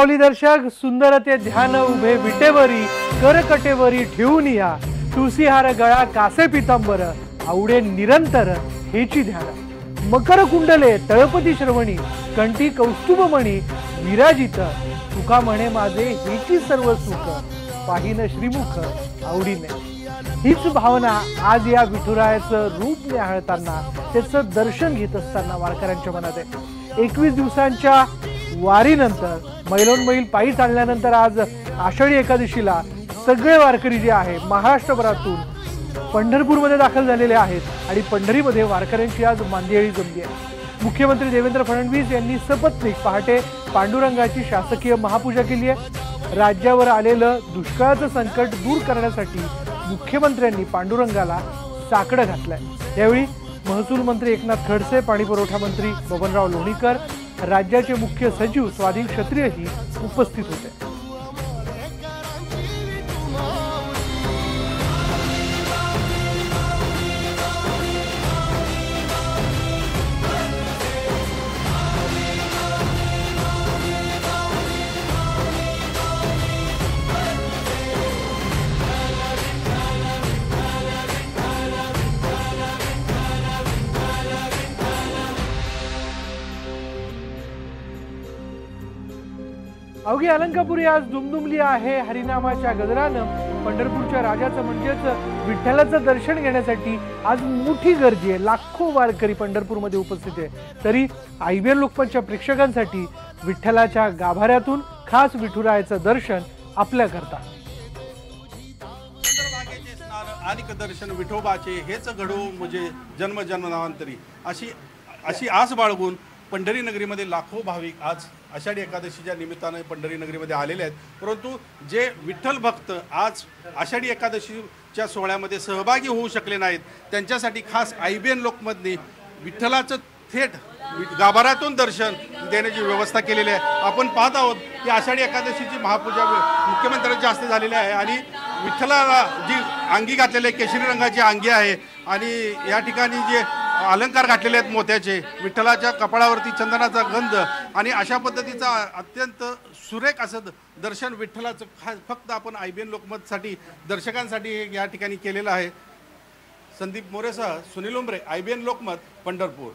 माऊली दर्शक सुंदर ते ध्यान उभे विटेवरी करकटेवरी ठेवून या तुळसीहार गळा कासे पितांबर आवडे निरंतर हेची ध्यान मकर कुंडले तळपती श्रवणी कंठी कौस्तुभमणी विराजित तुका म्हणे माझे हेची सर्व सुख पाहिन श्रीमुख आवडीने। हीच भावना आज या विठुरायाचं रूप न्याहाळताना त्याचं दर्शन घेत असताना वारकऱ्यांच्या मनात आहे। 21 दिवसांच्या वारीनंतर मैलोनमैल पायी चालल्यानंतर आज आषाढी एकादशीला सगळे वारकरी जे आहे महाराष्ट्रभरातून पंढरपूरमध्ये दाखल झालेले आहेत आणि पंढरीमध्ये वारकऱ्यांची आज मांदियाळी जमली आहे। मुख्यमंत्री देवेंद्र फडणवीस यांनी सपत्नीक पहाटे पांडुरंगाची शासकीय महापूजा केली आहे। राज्यावर आलेलं दुष्काळाचं संकट दूर करण्यासाठी मुख्यमंत्र्यांनी पांडुरंगाला साकडं घातलंय। यावेळी महसूल मंत्री एकनाथ खडसे, पाणीपुरवठा मंत्री बबनराव लोणीकर, राज्याचे मुख्य सचिव स्वाधीन क्षत्रियही उपस्थित होते। अवघी अलंकापुरी आज दुमदुमली आहे हरिनामाच्या गजरानं। पंढरपूरच्या राजाचं म्हणजेच विठ्ठलाचं दर्शन घेण्यासाठी आज मोठी गर्दी आहे। लाखो वारकरी पंढरपूरमध्ये उपस्थित आहे। तरी IBN लोकमतच्या प्रेक्षकांसाठी विठ्ठलाच्या गाभाऱ्यातून खास विठुरायाचं दर्शन आपल्या करता आनिक दर्शन विठोबाचे हेच घडो म्हणजे जन्म जन्मांतरी अशी आस बाळगून पंढरी नगरीमध्ये लाखो भाविक आज आषाढी एकादशीच्या निमित्ताने पंढरी नगरीमध्ये आलेले आहेत। परंतु जे विठ्ठल भक्त आज आषाढी एकादशीच्या सोहळ्यामध्ये सहभागी होऊ शकले नाहीत त्यांच्यासाठी खास IBN लोकमतने विठ्ठलाचं थेट गाभाऱ्यातून दर्शन देण्याची व्यवस्था केलेली आहे। आपण पाहत आहोत की आषाढी एकादशीची महापूजा मुख्यमंत्र्यांच्या हस्ते झालेली आहे आणि विठ्ठलाला जी अंगी घातलेली केशरी रंगाची अंगी आहे आणि या ठिकाणी जे अलंकार घातलेले आहेत मोत्याचे, विठ्ठलाच्या कपाळावरती चंदनाचा गंध आणि अशा पद्धतीचा अत्यंत सुरेख असं दर्शन विठ्ठलाचं फक्त आपण IBN लोकमतसाठी दर्शकांसाठी या ठिकाणी केलेलं आहे। संदीप मोरेसह सुनील उमरे, IBN लोकमत, पंढरपूर।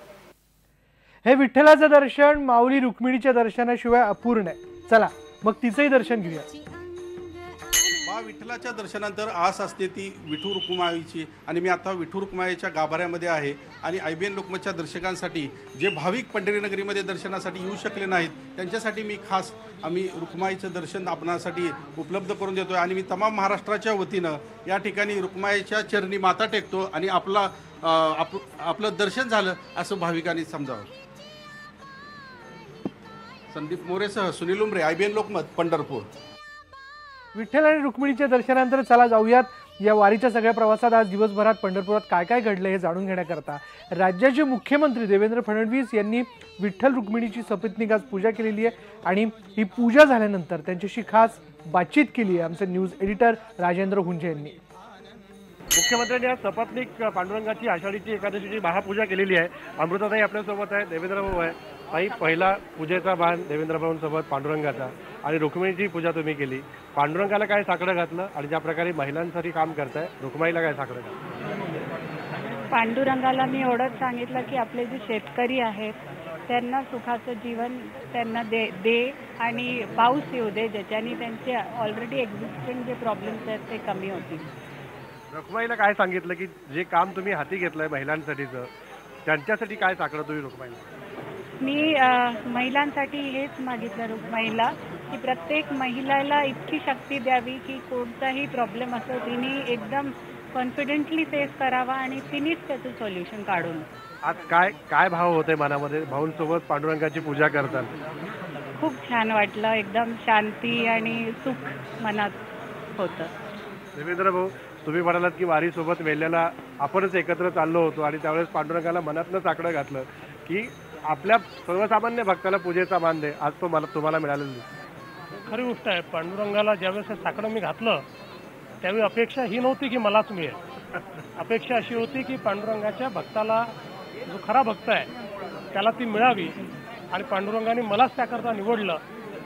हे विठ्ठलाचं दर्शन माऊली रुक्मिणीच्या दर्शनाशिवाय अपूर्ण आहे। चला मग तिचंही दर्शन घेऊया। विठ्ठलाच्या दर्शनानंतर आस असते ती विठू रुक्माईची आणि मी आता विठू रुक्माईच्या गाभाऱ्यामध्ये आहे आणि IBN लोकमतच्या दर्शकांसाठी जे भाविक पंढरी नगरीमध्ये दर्शनासाठी येऊ शकले नाहीत त्यांच्यासाठी मी खास आम्ही रुक्माईचं दर्शन आपणासाठी उपलब्ध करून देतोय आणि मी तमाम महाराष्ट्राच्या वतीनं या ठिकाणी रुक्माईच्या चरणी माथा टेकतो आणि आपलं दर्शन झालं असं भाविकांनी समजावं। संदीप मोरेसह सुनील उमरे, IBN लोकमत, पंढरपूर। विठ्ठल आणि रुक्मिणीच्या दर्शनानंतर चला जाऊयात या वारीच्या सगळ्या प्रवासात आज दिवसभरात पंढरपुरात काय काय घडलं हे जाणून घेण्याकरता राज्याचे मुख्यमंत्री देवेंद्र फडणवीस यांनी विठ्ठल रुक्मिणीची सपत्नीक आज पूजा केलेली आहे आणि ही पूजा झाल्यानंतर त्यांच्याशी खास बातचीत केली आहे आमचे न्यूज एडिटर राजेंद्र हुंजे यांनी। मुख्यमंत्र्यांनी आज सपत्नीक पांडुरंगाची आषाढीची एकादशीची महापूजा केलेली आहे। अमृताताई आपल्यासोबत आहे, देवेंद्र भाऊ आहे। ताई, पहिला पूजेचा मान देवेंद्र भाऊंसोबत पांडुरंगाचा आणि रुक्मिणीची पूजा तुम्ही केली। पांडुरंगाला काय साकडं घातलं आणि ज्या प्रकारे महिलांसाठी काम करताय रुक्माईला काय साकडं घातलं? पांडुरंगाला मी एवढंच सांगितलं की आपले जे शेतकरी आहेत त्यांना सुखाचं जीवन त्यांना दे आणि पाऊस येऊ दे ज्याच्याने त्यांचे ऑलरेडी एक्झिस्टिंग जे प्रॉब्लेम्स आहेत ते कमी होतील। रुक्माईला काय सांगितलं की जे काम तुम्ही हाती घेतलंय महिलांसाठीचं त्यांच्यासाठी काय साकडं तुम्ही रुक्माईला? मी महिलांसाठी हेच मागितलं रुक्माईला की प्रत्येक महिलाला इतकी शक्ती द्यावी की कोणताही प्रॉब्लेम असो तिने एकदम कॉन्फिडेंटली फेस करावा आणि तिनेच त्याचं सोल्युशन काढून। आज काय काय भाव होते मनामध्ये भाऊंसोबत पांडुरंगाची पूजा करताना? खूप छान वाटलं, एकदम शांती आणि सुख मनात होतं। देवेंद्र भाऊ, तुम्ही म्हणालात की वारीसोबत वेल्याला आपणच एकत्र चाललो होतो आणि त्यावेळेस पांडुरंगाला मनातनं साकडं घातलं की आपल्या सर्वसामान्य भक्ताला पूजेचा मान दे, आज तो तुम्हाला मिळालेला दिसतो। खरी गोष्ट आहे, पांडुरंगाला ज्यावेळेस साकडं मी घातलं त्यावेळी अपेक्षा ही नव्हती की मलाच मिळेल। अपेक्षा अशी होती की पांडुरंगाच्या भक्ताला जो खरा भक्त आहे त्याला ती मिळावी आणि पांडुरंगाने मलाच त्याकरता निवडलं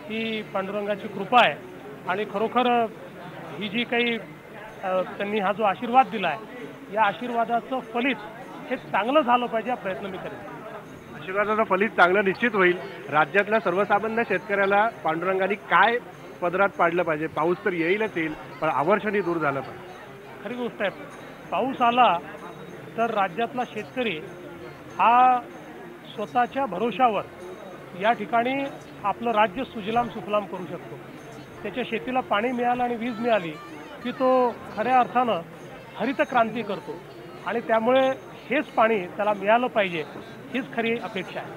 ही पांडुरंगाची कृपा आहे आणि खरोखर ही जी काही त्यांनी हा जो आशीर्वाद दिला आहे या आशीर्वादाचं फलित हे चांगलं झालं पाहिजे हा प्रयत्न मी करेन. आशीर्वादाचं फलित चांगलं निश्चित होईल. राज्यातल्या सर्वसामान्य शेतकऱ्याला पांडुरंगाने काय पदरात पाडलं पाहिजे? पाऊस तर येईलच येईल, पण आवर्षणी दूर झालं पाहिजे. खरी गोष्ट आहे. पाऊस आला तर राज्यातला शेतकरी हा स्वतःच्या भरोशावर या ठिकाणी आपलं राज्य सुजलाम सुफलाम करू शकतो. त्याच्या शेतीला पाणी मिळालं आणि वीज मिळाली की तो खऱ्या अर्थानं हरित क्रांती करतो आणि त्यामुळे हेच पाणी त्याला मिळालं पाहिजे हीच खरी अपेक्षा आहे.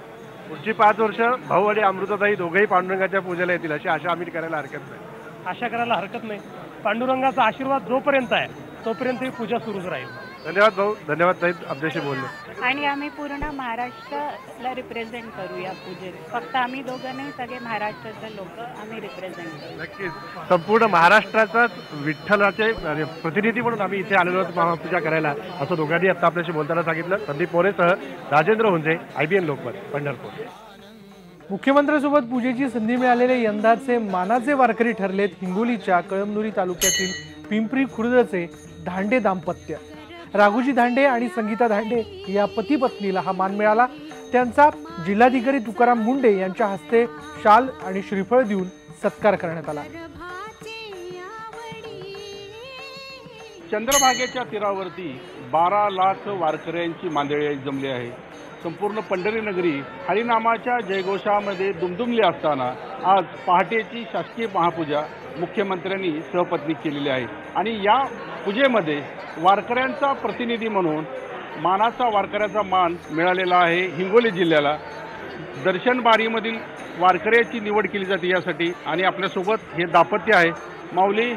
पुढची 5 वर्ष भाऊ आणि अमृताताई दोघेही पांडुरंगाच्या पूजेला येतील अशी आशा आम्ही करायला हरकत नाही. आशा करायला हरकत नाही. पांडुरंगाचा आशीर्वाद जोपर्यंत आहे तोपर्यंत ही पूजा सुरूच राहील. धन्यवाद भाऊ, धन्यवाद ताई आमच्याशी बोलले. आणि आम्ही पूर्ण महाराष्ट्राला रिप्रेझेंट करू या पूजेत. फक्त आम्ही दोघं नाही, सगळे महाराष्ट्राचे लोक आम्ही रिप्रेझेंट करू. नक्कीच संपूर्ण महाराष्ट्राचाच विठ्ठलाचे प्रतिनिधी म्हणून आम्ही इथे आलेलो आहोत महापूजा करायला, असं दोघांनी आता आपल्याशी बोलताना सांगितलं. संदीप मोरेसह राजेंद्र हुंजे, IBN लोकमत, पंढरपूर. मुख्यमंत्र्यांसोबत पूजेची संधी मिळालेले यंदाचे मानाचे वारकरी ठरलेत हिंगोलीच्या कळमनुरी तालुक्यातील पिंपरी खुर्दचे धांडे दाम्पत्य. राघोजी धांडे आणि संगीता धांडे या पती पत्नीला हा मान मिळाला. त्यांचा जिल्हाधिकारी तुकाराम मुंडे यांच्या हस्ते शाल आणि श्रीफळ देऊन सत्कार करण्यात आला. चंद्रभागेच्या तीरावरती 12 लाख वारकऱ्यांची मांदिळी जमली आहे. संपूर्ण पंढरी नगरी हरिनामाच्या जयघोषामध्ये दुमदुमली असताना आज पहाटेची शासकीय महापूजा मुख्यमंत्र्यांनी सहपत्नीक केलेली आहे. आणि या पूजेमध्ये वारकऱ्यांचा प्रतिनिधी म्हणून मानाचा वारकऱ्याचा मान मिळालेला आहे हिंगोली जिल्ह्याला. दर्शन बारीमधील वारकऱ्याची निवड केली जाते यासाठी. आणि आपल्यासोबत हे दाम्पत्य आहे. माऊली,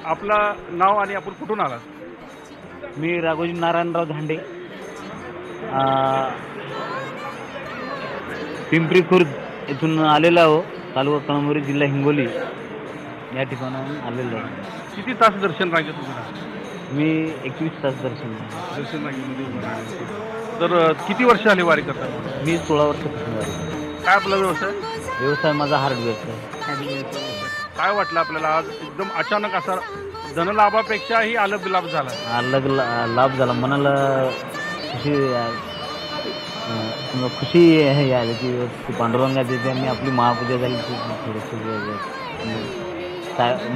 आपलं नाव आणि आपण कुठून आलात? मी राघोजी नारायणराव धांडे, पिंपरी खुर्द इथून आलेलो आहो. तालुका कळमनुरी, जिल्हा हिंगोली या ठिकाणाहून आलेलो आहे. किती तास दर्शन रांगेत तुम्हाला? मी 21 तास दर्शन रांगेमध्ये उभं राहिलं. तर किती वर्ष झाली वारी करतात? मी 16 वर्षापासून वारी. काय आपला व्यवसाय? व्यवसाय माझा हार्ड व्यवसाय. काय वाटलं आपल्याला आज एकदम अचानक असा धनलाभापेक्षाही अलग लाभ झाला? अलग लाभ झाला. मनाला खुशी आहे यार की पांडुरंगाची त्यांनी आपली महापूजा झाली.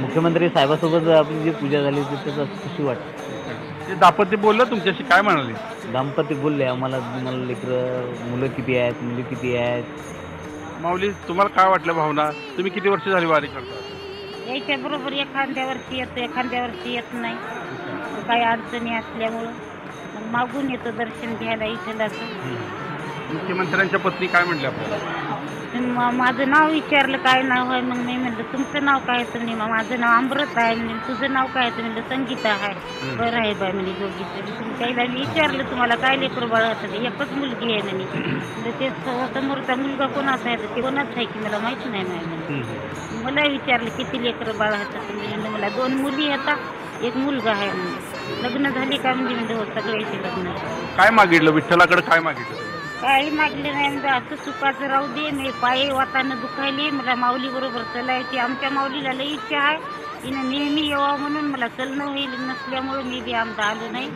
मुख्यमंत्री साहेबासोबत आपली जी पूजा झाली होती त्याचं खुशी वाटते. ते दाम्पत्य बोललं तुमच्याशी, काय म्हणाले? दाम्पत्य बोलले आम्हाला लेकरं, मुलं किती आहेत, मुली किती आहेत. माऊली, तुम्हाला काय वाटलं भावना? तुम्ही किती वर्ष झाली वारी करता? याच्या बरोबर एखाद्या वर्षी येतो, एखाद्या वर्षी येत नाही. काही अडचणी असल्यामुळं मग मागून येतो दर्शन घ्यायला इथं. मुख्यमंत्र्यांच्या पत्नी काय म्हणले आपल्याला? माझं नाव विचारलं काय नाव आहे. मग मी म्हणलं तुमचं नाव काय? तर नाही, माझं नाव अमृत आहे. म्हणजे तुझं नाव काय? तर म्हणलं संगीता आहे. बरं आहे बाय म्हणजे दोघीचं. तुम्ही त्याला विचारलं तुम्हाला काय लेकरं बाळ होतं? एकच मुलगी आहे म्हणे. ते समोरचा मुलगा कोणाचा आहे? ते कोणाचा आहे की मला माहिती नाही. नाही मला विचारलं किती लेकरं बाळ होतं? म्हणजे मला 2 मुली येतात, 1 मुलगा आहे. लग्न झाली का? म्हणजे हो सगळ्याचे लग्न. काय मागितलं विठ्ठलाकडे? काय मागितलं? काही मागले नाही. म्हणजे असं सुखाचं राहू दे. मी पायी वातानं दुखायली. मला माऊली बरोबर चलायची. आमच्या माऊलीला लई इच्छा आहे. तिनं नेहमी यावं म्हणून मला चलणं होईल नसल्यामुळे मी बी आमचं आलो नाही.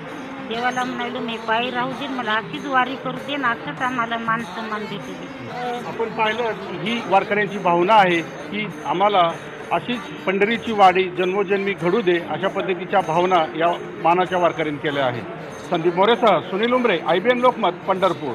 देवाला म्हणालो मी पायी राहू दे, मला अशीच वारी करू दे ना, असंच आम्हाला मान सन्मान भेटू दे. आपण पाहिलं ही वारकऱ्यांची भावना आहे की आम्हाला अशीच पंढरीची वारी जन्मोजन्मी घडू दे, अशा पद्धतीच्या भावना या मानाच्या वारकऱ्यांनी केल्या आहेत. संदीप मोरेसह सुनील उमरे, IBN लोकमत, पंढरपूर.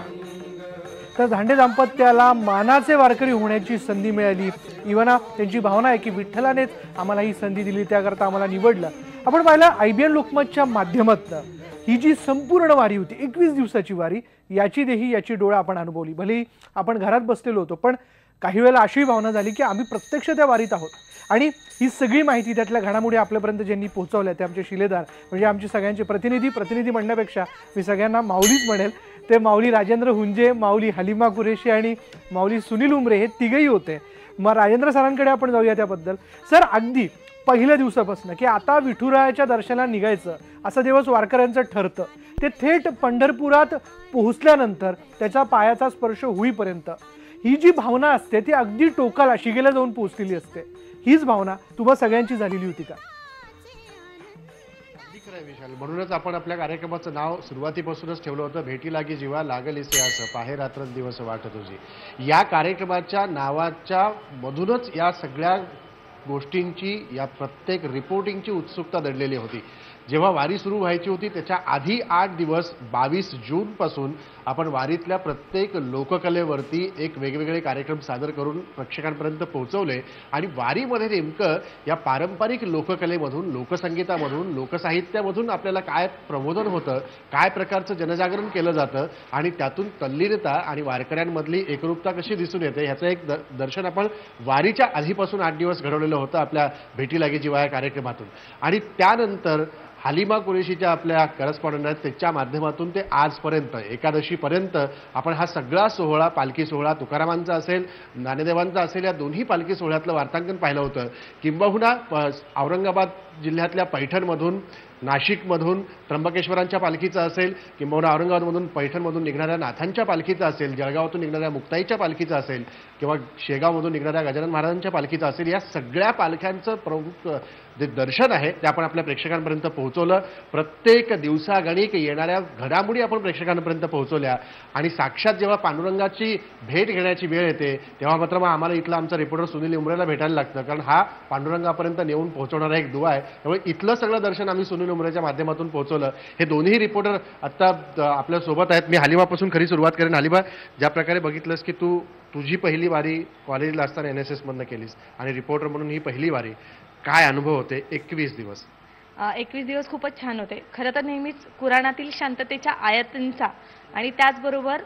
तर धांडे दाम्पत्याला मानाचे वारकरी होण्याची संधी मिळाली. इव्हन त्यांची भावना आहे की विठ्ठलानेच आम्हाला ही संधी दिली, त्याकरता आम्हाला निवडलं. आपण पाहिलं IBN लोकमतच्या माध्यमातून ही जी संपूर्ण वारी होती, 21 दिवसाची वारी, याची देही याची डोळा आपण अनुभवली. भले आपण घरात बसलेलो होतो, पण काही वेळेला अशी भावना झाली की आम्ही प्रत्यक्ष त्या वारीत आहोत. आणि ही सगळी माहिती त्यातल्या घडामोडी आपल्यापर्यंत ज्यांनी पोहोचवल्या ते आमचे शिलेदार, म्हणजे आमचे सगळ्यांचे प्रतिनिधी म्हणण्यापेक्षा मी सगळ्यांना माऊलीच म्हणेल. ते माऊली राजेंद्र हुंजे, माऊली हलिमा कुरेशी आणि माऊली सुनील उमरे हे तिघही होते. मग राजेंद्र सरांकडे आपण जाऊया त्याबद्दल. सर, अगदी पहिल्या दिवसापासून की आता विठुरायाच्या दर्शनाला निघायचं असं दिवस वारकऱ्यांचं ठरतं, ते थेट पंढरपुरात पोहोचल्यानंतर त्याचा पायाचा स्पर्श होईपर्यंत ही जी भावना असते ती अगदी टोकाला शिगेला जाऊन पोहोचलेली असते. हीच भावना तुम्हा सगळ्यांची झालेली होती का? अगदी खरं आहे विशाल. म्हणूनच आपण आपल्या कार्यक्रमाचं नाव सुरुवातीपासूनच ठेवलं होतं, भेटी लागी जीवा लागली इतिहास पाहे रात्र दिवस वाट तुझी. या कार्यक्रमाच्या नावाच्या मधूनच या सगळ्या गोष्टींची, या प्रत्येक रिपोर्टिंगची उत्सुकता दडलेली होती. जेव्हा वारी सुरू व्हायची होती त्याच्या आधी 8 दिवस 22 जूनपासून आपण वारीतल्या प्रत्येक लोककलेवरती एक वेगवेगळे कार्यक्रम सादर करून प्रेक्षकांपर्यंत पोहोचवले. आणि वारीमध्ये नेमकं या पारंपरिक लोककलेमधून, लोकसंगीतामधून, लोकसाहित्यामधून आपल्याला काय प्रबोधन होतं, काय प्रकारचं जनजागरण केलं जातं आणि त्यातून तल्लीनता आणि वारकऱ्यांमधली एकरूपता कशी दिसून येते ह्याचं एक दर्शन आपण वारीच्या आधीपासून 8 दिवस घडवलेलं होतं आपल्या भेटी लागी जीवा या कार्यक्रमातून. आणि त्यानंतर हालिमा कुरेशीच्या आपल्या करस्पॉन्डंट आहेत त्याच्या माध्यमातून ते आजपर्यंत एकादशीपर्यंत आपण हा सगळा सोहळा, पालखी सोहळा तुकारामांचा असेल, ज्ञानदेवांचा असेल, या दोन्ही पालखी सोहळ्यातलं वार्तांकन पाहिलं होतं. किंबहुना औरंगाबाद जिल्ह्यातल्या पैठणमधून, नाशिकमधून त्र्यंबकेश्वरांच्या पालखीचं असेल, किंबहुना औरंगाबादमधून पैठणमधून निघणाऱ्या नाथांच्या पालखीचं असेल, जळगावातून निघणाऱ्या मुक्ताईच्या पालखीचं असेल, किंवा शेगावमधून निघणाऱ्या गजानन महाराजांच्या पालखीचं असेल, या सगळ्या पालख्यांचं प्रमुख जे दर्शन आहे ते आपण आपल्या प्रेक्षकांपर्यंत पोहोचवलं. प्रत्येक दिवसागणिक येणाऱ्या घडामोडी आपण प्रेक्षकांपर्यंत पोहोचवल्या. आणि साक्षात जेव्हा पांडुरंगाची भेट घेण्याची वेळ येते तेव्हा मात्र मग आम्हाला इथला आमचा रिपोर्टर सुनील उमरेला भेटायला लागतं, कारण हा पांडुरंगापर्यंत नेऊन पोहोचवणारा एक दुवा आहे. त्यामुळे इथलं सगळं दर्शन आम्ही सुनील उमरेच्या माध्यमातून पोहोचवलं. हे दोन्ही रिपोर्टर आता आपल्या सोबत आहेत. मी हालिमापासून खरी सुरुवात करेन. हालिमा, ज्या प्रकारे बघितलंस की तुझी पहिली वारी कॉलेजला असताना NSS मधनं केलीस आणि रिपोर्टर म्हणून ही पहिली वारी, काय अनुभव होते 21 दिवस? 21 दिवस खूपच छान होते. खरं तर नेहमीच कुराणातील शांततेच्या आयतींचा आणि त्याचबरोबर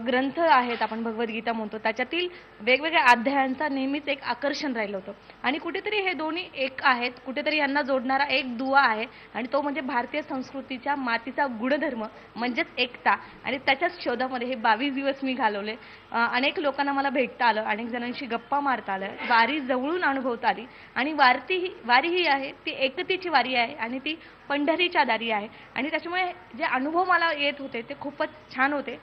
ग्रंथ आहेत, आपण भगवद्गीता म्हणतो, त्याच्यातील वेगवेगळ्या अध्यायांचा नेहमीच एक आकर्षण राहिलं होतं. आणि कुठेतरी हे दोन्ही एक आहेत, कुठेतरी यांना जोडणारा एक दुवा आहे आणि तो म्हणजे भारतीय संस्कृतीच्या मातीचा गुणधर्म म्हणजेच एकता. आणि त्याच्याच शोधामध्ये हे 22 दिवस मी घालवले. अनेक लोकांना मला भेटता आलं, अनेक जणांशी गप्पा मारता आलं, वारी जवळून अनुभवता आली. आणि वारी ही आहे ती एकतेची वारी आहे आणि ती पंढरीच्या दारी आहे. आणि त्याच्यामुळे जे अनुभव मला येत होते ते खूपच छान होते.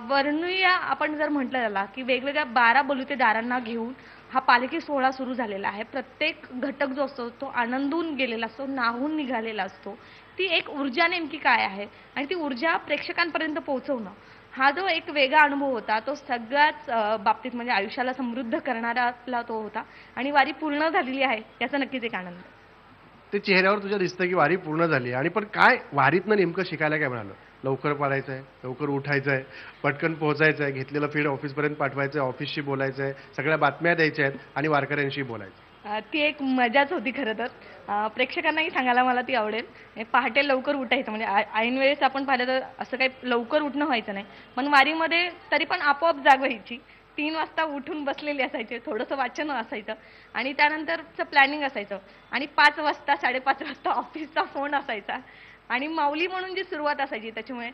वर्णूया आपण जर म्हटलं त्याला की वेगवेगळ्या 12 बलुतेदारांना घेऊन हा पालखी सोहळा सुरू झालेला आहे. प्रत्येक घटक जो असतो तो आनंदून गेलेला असतो, नाहून निघालेला असतो. ती एक ऊर्जा नेमकी काय आहे आणि ती ऊर्जा प्रेक्षकांपर्यंत पोहोचवणं, हा जो एक वेगळा अनुभव होता तो सगळ्याच बाबतीत म्हणजे आयुष्याला समृद्ध करणारा तो होता. आणि वारी पूर्ण झालेली आहे याचा नक्कीच एक आनंद. ते चेहऱ्यावर तुझ्या दिसतं की वारी पूर्ण झाली. आणि पण काय वारीतनं नेमकं शिकायला काय मिळालं? लवकर पडायचं आहे, लवकर उठायचं आहे, पटकन पोहोचायचं आहे, घेतलेलं फीड ऑफिसपर्यंत पाठवायचं आहे, ऑफिसशी बोलायचं आहे, सगळ्या बातम्या द्यायच्या आहेत आणि वारकऱ्यांशी बोलायचं. ती एक मजाच होती खरं तर. प्रेक्षकांनाही सांगायला मला ती आवडेल. पहाटे लवकर उठायचं म्हणजे ऐन वेळेस आपण पाहिलं तर असं काही लवकर उठणं व्हायचं नाही, पण वारीमध्ये तरी पण आपोआप जाग व्हायची. 3 वाजता उठून बसलेले असायचे, थोडंसं वाचन असायचं आणि त्यानंतरचं प्लॅनिंग असायचं. आणि 5 वाजता 5:30 वाजता ऑफिसचा फोन असायचा आणि माऊली म्हणून जी सुरुवात असायची त्याच्यामुळे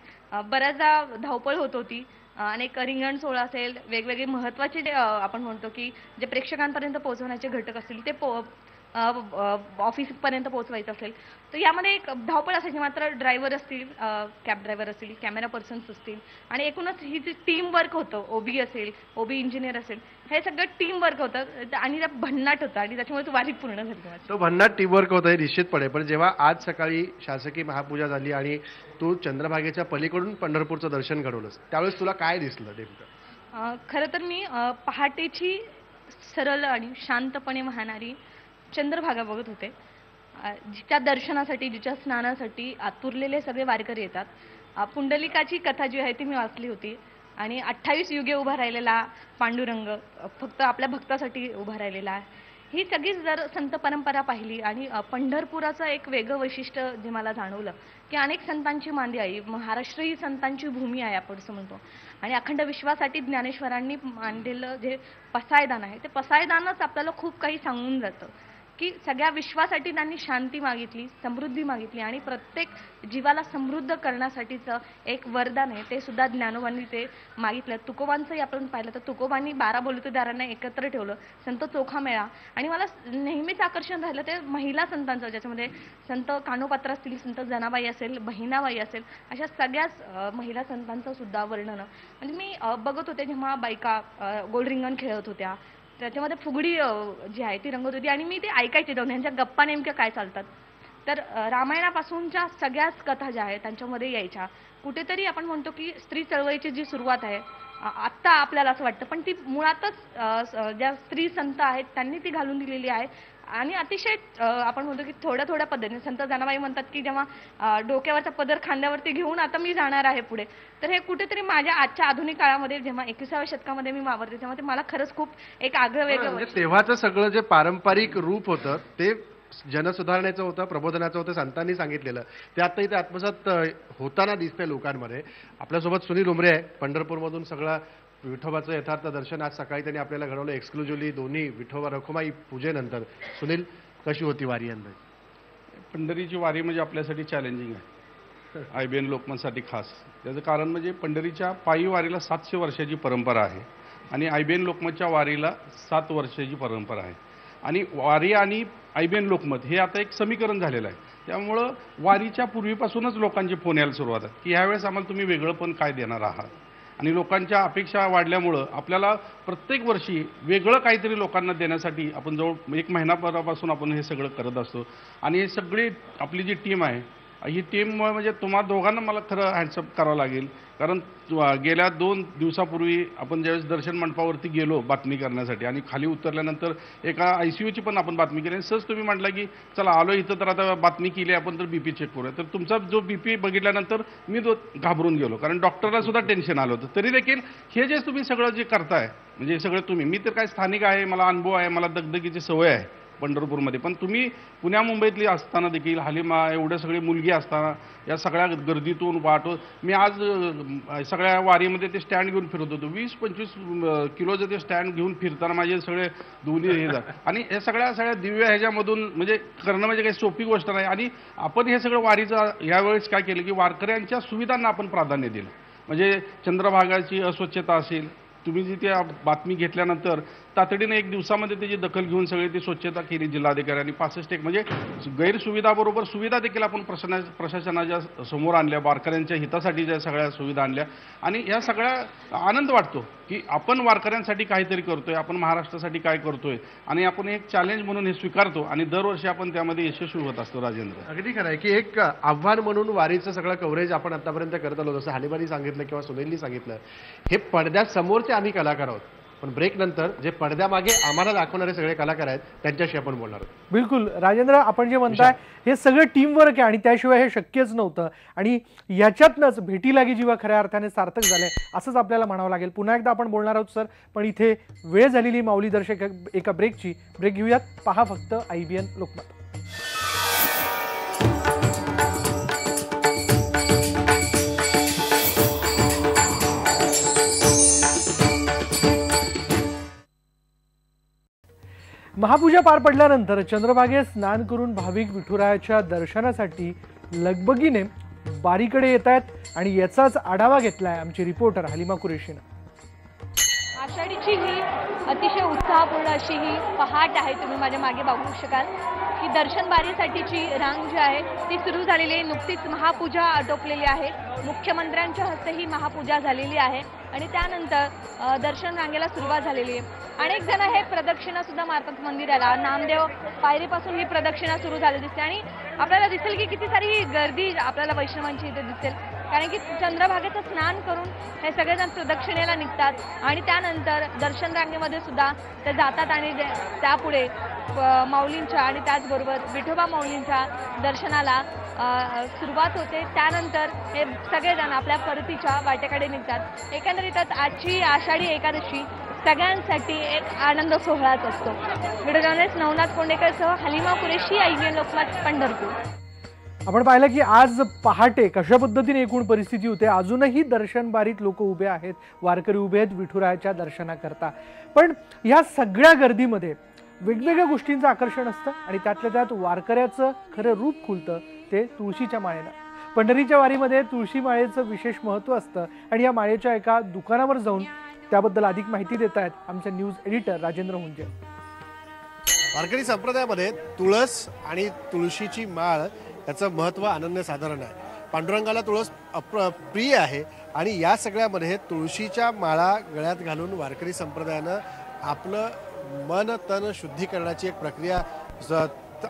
बऱ्याचदा धावपळ होत होती. अनेक रिंगण सोहळा असेल, वेगवेगळे महत्त्वाचे जे आपण म्हणतो की जे प्रेक्षकांपर्यंत पोहोचवण्याचे घटक असतील ते ऑफिसपर्यंत पोहोचवायचं असेल तर यामध्ये एक धावपळ असायची. मात्र ड्रायव्हर असतील, कॅब ड्रायव्हर असतील, कॅमेरा पर्सन्स असतील आणि एकूणच ही जी टीम वर्क होतं, OB असेल, OB इंजिनियर असेल, हे सगळं टीम वर्क होतं आणि त्या भन्नाट होतं आणि त्याच्यामुळे तू वारी पूर्ण झाली. तो भन्नाट टीम वर्क होतं हे निश्चितपणे. पण जेव्हा आज सकाळी शासकीय महापूजा झाली आणि तू चंद्रभागेच्या पलीकडून पंढरपूरचं दर्शन घडवलंस त्यावेळेस तुला काय दिसलं नेमकं? खरं तर मी पहाटेची सरळ आणि शांतपणे वाहणारी चंद्रभागा बघत होते. जिच्या दर्शनासाठी, जिच्या स्नानासाठी आतुरलेले सगळे वारकरी येतात. पुंडलिकाची कथा जी आहे ती मी वाचली होती आणि 28 युगे उभा राहिलेला पांडुरंग फक्त आपल्या भक्तासाठी उभा राहिलेला आहे. ही सगळीच जर संत परंपरा पाहिली आणि पंढरपुराचं एक वेगळं वैशिष्ट्य जे मला जाणवलं की अनेक संतांची मांदी आहे. महाराष्ट्र ही संतांची भूमी आहे आपण असं म्हणतो आणि अखंड विश्वासाठी ज्ञानेश्वरांनी मांडलेलं जे पसायदान आहे ते पसायदानच आपल्याला खूप काही सांगून जातं. की सगळ्या विश्वासाठी त्यांनी शांती मागितली, समृद्धी मागितली आणि प्रत्येक जीवाला समृद्ध करण्यासाठीचं एक वरदान आहे ते सुद्धा ज्ञानोबांनी ते मागितलं. तुकोबांचंही आपण पाहिलं तर तुकोबांनी 12 बलुतेदारांना एकत्र ठेवलं, संत चोखा मेळा. आणि मला नेहमीच आकर्षण राहिलं ते महिला संतांचं, ज्याच्यामध्ये संत कानोपात्र असतील, संत जनाबाई असेल, बहिणाबाई असेल, अशा सगळ्याच महिला संतांचं सुद्धा वर्णन. म्हणजे मी बघत होते जेव्हा बायका गोल रिंगण खेळत होत्या, त्याच्यामध्ये फुगडी जी आहे ती रंगत होती आणि मी ते ऐकायचे जाऊन यांच्या गप्पा नेमक्या काय चालतात. तर रामायणापासूनच्या सगळ्याच कथा ज्या आहेत त्यांच्यामध्ये यायच्या. कुठेतरी आपण म्हणतो की स्त्री चळवळीची जी सुरुवात आहे आत्ता आपल्याला असं वाटतं, पण ती मुळातच ज्या स्त्री संत आहेत त्यांनी ती घालून दिलेली आहे. आणि अतिशय आपण म्हणतो की थोड्या थोड्या पद्धतीने संत जनाबाई म्हणतात की जेव्हा डोक्यावरचा पदर खांद्यावरती घेऊन आता मी जाणार आहे पुढे. तर हे कुठेतरी माझ्या आजच्या आधुनिक काळामध्ये जेव्हा 21व्या शतकामध्ये मी वावरते तेव्हा ते मला खरंच खूप एक आग्रह वेगळं. म्हणजे तेव्हाचं सगळं जे पारंपरिक रूप होतं ते जनसुधारण्याचं होतं, प्रबोधनाचं होतं, संतांनी सांगितलेलं ते आता इथे आत्मसात होताना दिसतंय लोकांमध्ये. आपल्यासोबत सुनील उमरे आहे पंढरपूरमधून. सगळं विठोबाचं यथार्थ दर्शन आज सकाळी त्यांनी आपल्याला घडवलं एक्सक्लुझिव्हली दोन्ही विठोबा रखुमाई पूजेनंतर. सुनील, कशी होती वारी यंदा? पंढरीची वारी म्हणजे आपल्यासाठी चॅलेंजिंग आहे, IBN लोकमतसाठी खास. त्याचं कारण म्हणजे पंढरीच्या पायी वारीला 700 वर्षाची परंपरा आहे आणि IBN लोकमतच्या वारीला 7 वर्षाची परंपरा आहे. आणि वारी आणि IBN लोकमत हे आता एक समीकरण झालेलं आहे. त्यामुळं वारीच्या पूर्वीपासूनच लोकांचे फोन यायला सुरुवात आहे की ह्यावेळेस आम्हाला तुम्ही वेगळं पण काय देणार आहात. आणि लोकांच्या अपेक्षा वाढल्यामुळं आपल्याला प्रत्येक वर्षी वेगळं काहीतरी लोकांना देण्यासाठी आपण जवळ 1 महिनाभरापासून आपण हे सगळं करत असतो. आणि हे सगळी आपली जी टीम आहे ही टीम म्हणजे तुम्हा दोघांना मला खरं हँडसअप करावं लागेल. कारण गेल्या 2 दिवसापूर्वी आपण ज्यावेळेस दर्शन मंडपावरती गेलो बातमी करण्यासाठी आणि खाली उतरल्यानंतर एका ICUची पण आपण बातमी केली. सहज तुम्ही म्हटलं की चला आलो इथं तर आता बातमी केली आपण तर BP चेक करूया. तर तुमचा जो BP बघितल्यानंतर मी तो घाबरून गेलो, कारण डॉक्टरला सुद्धा टेन्शन आलं होतं. तरी देखील हे जे तुम्ही सगळं जे करताय म्हणजे सगळं तुम्ही, मी तर काय स्थानिक आहे, मला अनुभव आहे, मला दगदगीची सवय आहे पंढरपूरमध्ये, पण तुम्ही पुण्या मुंबईतली असताना देखील हालिमा एवढे सगळे मुलगी असताना या सगळ्या गर्दीतून वाटो मी आज सगळ्या वारीमध्ये ते स्टँड घेऊन फिरत होतो. 20-25 किलोचं ते स्टँड घेऊन फिरताना माझे सगळे दोन्ही हे जात. आणि हे सगळ्या दिव्य ह्याच्यामधून म्हणजे करणं म्हणजे काही सोपी गोष्ट नाही. आणि आपण हे सगळं वारीचं यावेळेस काय केलं की वारकऱ्यांच्या सुविधांना आपण प्राधान्य दिलं. म्हणजे चंद्रभागाची अस्वच्छता असेल, तुम्ही जी त्या बातमी घेतल्यानंतर तातडीने 1 दिवसामध्ये त्याची दखल घेऊन सगळी ती स्वच्छता केली जिल्हाधिकाऱ्यांनी. 65 म्हणजे गैरसुविधाबरोबर सुविधा देखील आपण प्रशासनाच्या समोर आणल्या, वारकऱ्यांच्या हितासाठी ज्या सगळ्या सुविधा आणल्या. आणि या सगळ्या आनंद वाटतो की आपण वारकऱ्यांसाठी काहीतरी करतोय, आपण महाराष्ट्रासाठी काय करतोय आणि आपण एक चॅलेंज म्हणून हे स्वीकारतो आणि दरवर्षी आपण त्यामध्ये यशस्वी होत असतो. राजेंद्र, अगदी खरं आहे की एक आव्हान म्हणून वारीचं सगळं कव्हरेज आपण आतापर्यंत करत आलो. जसं हालिमानी सांगितलं किंवा सुनीलनी सांगितलं, हे पडद्यासमोरचे आम्ही कलाकार आहोत, पण ब्रेक नंतर जे पडद्यामागे आम्हाला दाखवणारे सगळे कलाकार आहेत त्यांच्याशी आपण बोलणार आहोत. बिलकुल राजेंद्र, आपण जे म्हणताय हे सगळं टीम वर्क आहे आणि त्याशिवाय हे शक्यच नव्हतं. आणि याच्यातनंच भेटी लागी जीवा खऱ्या अर्थाने सार्थक झाले असंच आपल्याला म्हणावं लागेल. पुन्हा एकदा आपण बोलणार आहोत सर, पण इथे वेळ झालेली माऊली दर्शक एका ब्रेकची. ब्रेक घेऊयात, पहा फक्त IBN लोकमत. महापूजा पार पडल्यानंतर चंद्रभागेत स्नान करून भाविक विठुरायाच्या दर्शनासाठी लगबगीने बारीकडे येत आहेत आणि याचाच आढावा घेतलाय आमची रिपोर्टर हलिमा कुरेशीनं. आषाढीची ही अतिशय उत्साहपूर्ण अशी ही पहाट आहे. तुम्ही माझ्या मागे बघू शकाल की दर्शन बारीसाठीची रांग जी आहे ती सुरू झालेली आहे. नुकतीच महापूजा आटोपलेली आहे. मुख्यमंत्र्यांच्या हस्ते ही महापूजा झालेली आहे आणि त्यानंतर दर्शन रांगेला सुरुवात झालेली आहे. अनेक जण हे प्रदक्षिणा सुद्धा मारतात मंदिराला. नामदेव पायरीपासून ही प्रदक्षिणा सुरू झाली दिसते आणि आपल्याला दिसेल की किती सारी गर्दी आपल्याला वैष्णवांची इथे दिसेल, कारण की चंद्रभागेचं स्नान करून हे सगळेजण प्रदक्षिणेला निघतात आणि त्यानंतर दर्शन रांगेमध्ये सुद्धा ते जातात आणि त्यापुढे माऊलींच्या आणि त्याचबरोबर विठोबा माऊलींच्या दर्शनाला सुरुवात होते. त्यानंतर हे सगळेजण आपल्या परतीच्या वाटेकडे निघतात. एकंदरीतच आजची आषाढी एकादशी सगळ्यांसाठी एक आनंद सोहळाच असतो. व्हिडिओ जर्नलिस्ट नवनाथ कोंडेकरसह हलिमा कुरेशी, IBN लोकमत, पंढरपूर. आपण पाहिलं की आज पहाटे कशा पद्धतीने एकूण परिस्थिती होते. अजूनही दर्शन बारीत लोक उभे आहेत, वारकरी उभे आहेत विठुरायाच्या दर्शनाकरता. पण या सगळ्या गर्दीमध्ये वेगवेगळ्या गोष्टींचं आकर्षण असतं आणि त्यातल्या त्यात वारकऱ्याचं खरं रूप खुलतं ते तुळशीच्या माळेनं. पंढरीच्या वारीमध्ये तुळशी माळेचं विशेष महत्त्व असतं आणि या माळेच्या एका दुकानावर जाऊन त्याबद्दल अधिक माहिती देत आहेत आमचे न्यूज एडिटर राजेंद्र हुंजे. वारकरी संप्रदायामध्ये तुळस आणि तुळशीची माळ याचं महत्त्व अनन्यसाधारण आहे. पांडुरंगाला तुळस प्रिय आहे आणि या सगळ्यामध्ये तुळशीच्या माळा गळ्यात घालून वारकरी संप्रदायानं आपलं मन तन शुद्धीकरणाची एक प्रक्रिया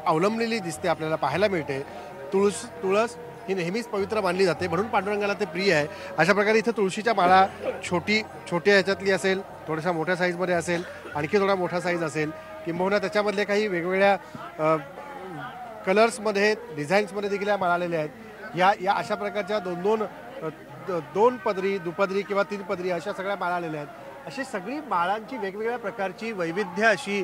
अवलंबलेली दिसते, आपल्याला पाहायला मिळते. तुळस ही नेहमीच पवित्र मानली जाते म्हणून पांडुरंगाला ते प्रिय आहे. अशा प्रकारे इथं तुळशीच्या माळा छोट्या ह्याच्यातली असेल, थोड्याशा मोठ्या साईजमध्ये असेल, आणखी थोडा मोठा साईज असेल, किंबहुना त्याच्यामधले काही वेगवेगळ्या कलर्समध्ये डिझाईन्समध्ये देखील माळा आलेल्या आहेत. या अशा प्रकारच्या दोन पदरी, दुपदरी किंवा 3 पदरी अशा सगळ्या माळा आलेल्या आहेत. अशी सगळी माळांची वेगवेगळ्या प्रकारची वैविध्य अशी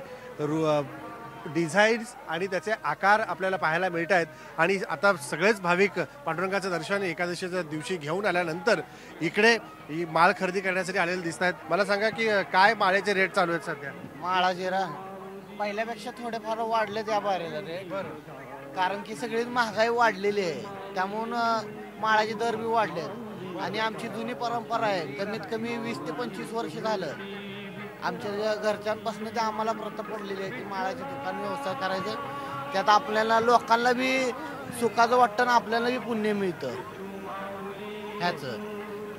डिझाईन्स आणि त्याचे आकार आपल्याला पाहायला मिळत आहेत. आणि आता सगळेच भाविक पांडुरंगाचं दर्शन एकादशीच्या दिवशी घेऊन आल्यानंतर इकडे ही माळ खरेदी करण्यासाठी आलेले दिसत आहेत. मला सांगा की काय माळेचे रेट चालू आहेत सध्या? माळा जिरा पहिल्यापेक्षा थोडेफार वाढले त्या बारेला रेट, कारण की सगळी महागाई वाढलेली आहे त्यामुळं माळाचे दर बी वाढले. आणि आमची जुनी परंपरा आहे, कमीत कमी 20 ते 25 वर्ष झालं आमच्या घरच्यांपासून ते आम्हाला प्रथा पडलेली आहे की माळाचे दुकान व्यवसाय करायचं. त्यात आपल्याला लोकांना बी सुखाचं वाटतं ना आपल्याला बी पुण्य मिळतं. ह्याचं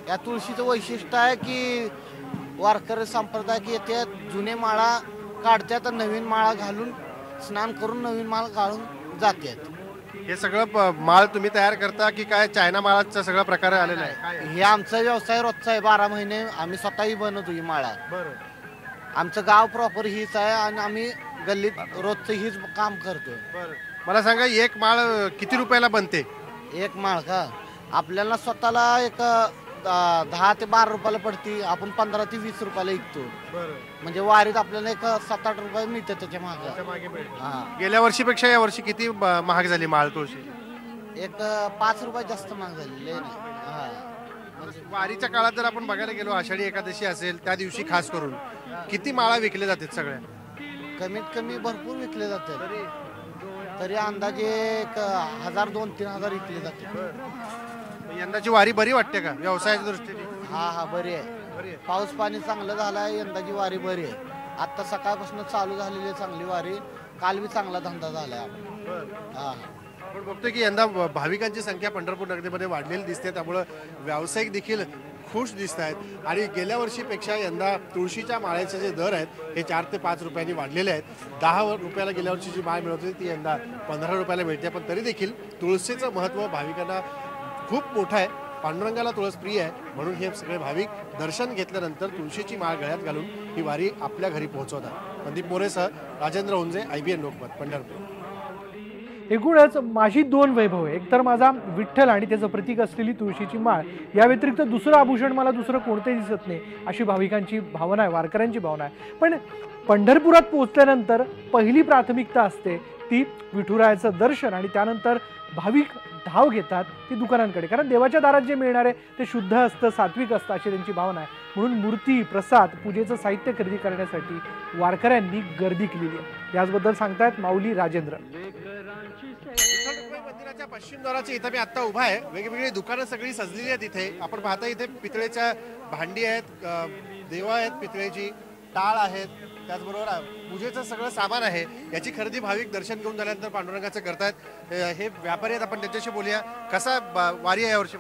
या तुळशीचं वैशिष्ट्य आहे की वारकरी संप्रदाय की येथे जुने माळा काढतात, नवीन माळा घालून स्नान करून नवीन माळ घालून जातात. हे सगळं माळ तुम्ही तयार करता की काय चायना माळाचा सगळा प्रकार आलेला आहे? हे आमचा व्यवसाय रोजचा आहे. 12 महिने आम्ही स्वतःही बनवतो ही माळा. आमचं गाव प्रॉपर हीच आहे आणि आम्ही गल्लीत रोजचं हीच काम करतो. मला सांगा एक माळ किती रुपयाला बनते? एक माळ का आपल्याला स्वतःला एक 10 ते 12 रुपयाला पडते. आपण 15 ते 20 रुपयाला विकतो. म्हणजे वारीत आपल्याला एक 7-8 रुपये मिळते त्याच्या मागे. गेल्या वर्षीपेक्षा या वर्षी किती महाग झाली माळ तुळशी? एक 5 रुपये जास्त महाग झालेले. वारीच्या काळात जर आपण बघायला गेलो, आषाढी एकादशी असेल त्या दिवशी खास करून किती माळा विकल्या जातात? सगळ्या कमीत कमी भरपूर विकले जाते. तरी अंदाजे 1000-2000 विकले जाते. यंदाची वारी बरी वाटते का व्यवसायाच्या दृष्टीने? हा बरी आहे. पाऊस पाणी चांगलं झालंय, यंदाची वारी बरी आहे. आता सकाळपासून चालू झालेली चांगली वारी, काल बी चांगला धंदा झालाय. आपण बघतोय की यंदा भाविकांची संख्या पंढरपूर नगरीमध्ये वाढलेली दिसते, त्यामुळं व्यावसायिक देखील खुश दिसत आहेत. आणि गेल्या वर्षीपेक्षा यंदा तुळशीच्या माळ्याचे जे दर आहेत हे 4 ते 5 रुपयांनी वाढलेले आहेत. 10 रुपयाला गेल्या वर्षी जी माळ मिळत होती ती यंदा 15 रुपयाला मिळते. पण तरी देखील तुळशीचं महत्त्व भाविकांना खूप मोठं आहे. पांडुरंगाला तुळस प्रिय आहे म्हणून हे सगळे भाविक दर्शन घेतल्यानंतर तुळशीची माळ गळ्यात घालून ही वारी आपल्या घरी पोहोचवतात. संदीप मोरेसह राजेंद्र हुंजे, IBN लोकमत, पंढरपूर. एकूणच माझी 2 वैभव आहे. एक तर माझा विठ्ठल आणि त्याचं प्रतीक असलेली तुळशीची माळ, या व्यतिरिक्त दुसरं आभूषण मला दुसरं कोणतेही दिसत नाही अशी भाविकांची भावना आहे, वारकऱ्यांची भावना आहे. पण पंढरपुरात पोहोचल्यानंतर पहिली प्राथमिकता असते ती विठुरायाचं दर्शन आणि त्यानंतर भाविक धाव घेतात ती दुकानांकडे, कारण देवाच्या दारात जे मिळणार आहे ते शुद्ध असतं, सात्विक असतं अशी त्यांची भावना आहे. म्हणून मूर्ती, प्रसाद, पूजेचं साहित्य खरेदी करण्यासाठी वारकऱ्यांनी गर्दी केलेली आहे. याचबद्दल सांगतायत माऊली राजेंद्र. मंदिराच्या पश्चिम द्वाराच्या इथं मी आता उभा आहे. वेगवेगळी दुकानं सगळी सजलेली आहेत इथे. आपण पाहता इथे पितळेच्या भांडी आहेत, देव आहेत, पितळेची टाळ आहेत, त्याचबरोबर पूजेचं सगळं सामान आहे. याची खरेदी भाविक दर्शन घेऊन झाल्यानंतर पांडुरंगाचं करतायत. हे व्यापारी आहेत, आपण त्यांच्याशी बोलूया. कसा वारी आहे यावर्षी?